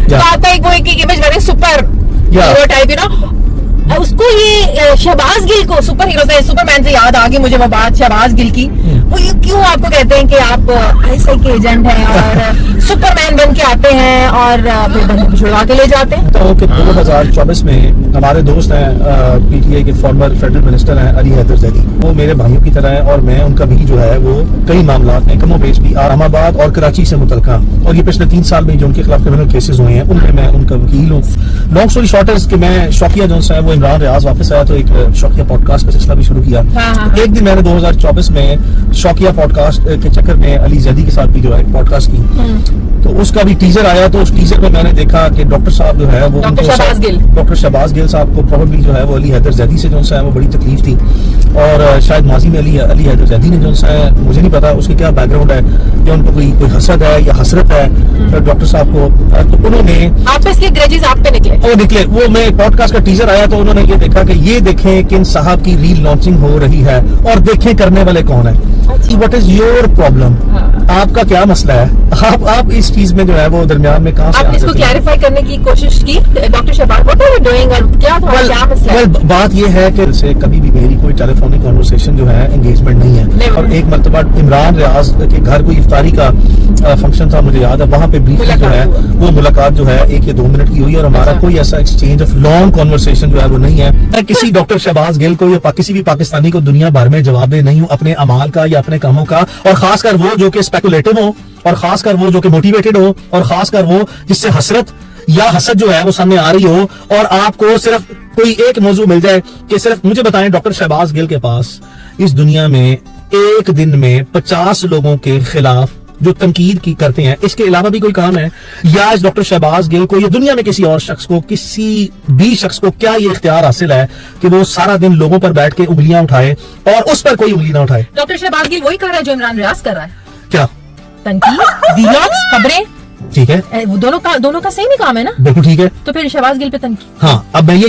तो आता है वो एक image very super hero type, you know. उसको ये शहबाज गिल को सुपर हीरो से, सुपरमैन से याद आ गई मुझे वो बात शहबाज गिल की. वो ये क्यों आपको कहते हैं कि आप आईएसआई के एजेंट हैं और सुपरमैन बन के आते हैं और फिर बंदूक छुड़वा के ले जाते हैं? तो 2024 में हमारे दोस्त हैं पीटीआई के फॉर्मर फेडरल मिनिस्टर हैं अली हैदर जैदी, वो मेरे भाइयों की तरह हैं और मैं उनका भी जो है वो कई मामला में कमो बेश भी इस्लामाबाद और कराची से मुतल्लिका, और ये पिछले 3 साल में जो उनके खिलाफ क्रिमिनल केसेस हुए हैं उनमें मैं उनका वकील हूँ. लॉन्ग स्टोरी शॉर्ट है कि मैं शौकिया जो है वो इमरान रियाज वापस आया तो एक शौकिया पॉडकास्ट का सिलसिला भी शुरू किया. एक दिन मैंने 2024 में शौकिया पॉडकास्ट के चक्कर में अली जैदी के साथ भी जो है पॉडकास्ट की, तो उसका भी टीजर आया. तो उस टीजर में मैंने देखा कि डॉक्टर साहब जो है वो डॉक्टर शहबाज गिल साहब को प्रोबेबली जो है वो अली हैदर जैदी से जो है वो बड़ी तकलीफ थी, और शायद माजी में अली हैदर जैदी ने जो है, मुझे नहीं पता उसके क्या बैकग्राउंड है, या उनको कोई हसद है या हसरत है डॉक्टर साहब को. तो उन्होंने आप पे इसके ग्रेजेस आप पे निकले वो मैं पॉडकास्ट का टीजर आया तो उन्होंने ये देखा कि ये देखें किन साहब की रील लॉन्चिंग हो रही है और देखें करने वाले कौन है. What is your problem? आपका क्या मसला है? आप इस चीज में जो है वो दरमियान में कहां से आपने इसको क्लैरिफाई करने की कोशिश की doctor Shahbaz, what are you doing, और क्या मसला है? बात ये है कि से कभी भी मेरी कोई टेलीफोनिक कन्वर्सेशन जो है एंगेजमेंट नहीं है. और एक मर्तबा इमरान रियाज के घर कोई इफ्तारी का फंक्शन था, मुझे याद है, वहाँ पे ब्रीफली जो है वो मुलाकात जो है 1 या 2 मिनट की हुई, और हमारा कोई ऐसा एक्सचेंज ऑफ लॉन्ग कन्वर्सेशन जो है वो नहीं है. मैं किसी डॉक्टर शहबाज गिल को या किसी भी पाकिस्तानी को दुनिया भर में जवाब दे नहीं हूँ अपने अमाल का या अपने कामों का, और खासकर वो जो कि स्पेकुलेटिव हो, और खासकर वो जो कि मोटिवेटेड हो, और खासकर वो जिससे हसरत या हसद जो है वो सामने आ रही हो, और आपको सिर्फ कोई एक मौजू मिल जाए कि सिर्फ मुझे बताएं डॉक्टर शहबाज गिल के पास इस दुनिया में एक दिन में 50 लोगों के खिलाफ जो तनकीद की करते हैं, इसके अलावा भी कोई काम है? या इस डॉक्टर शहबाज गिल को या दुनिया में किसी और शख्स को, किसी भी शख्स को क्या ये इख्तियार हासिल है कि वो सारा दिन लोगों पर बैठ के उंगलियां उठाए और उस पर कोई उंगली ना उठाए? डॉक्टर शहबाज गिल वही कर रहा है जो इमरान रियाज कर रहा है. क्या तनकीद, वीलॉग्स, खबरें, ठीक है, वो दोनों का सेम ही काम है ना. बिल्कुल ठीक है. तो फिर शहबाज गिल पे तनकीद. हाँ, अब मैं ये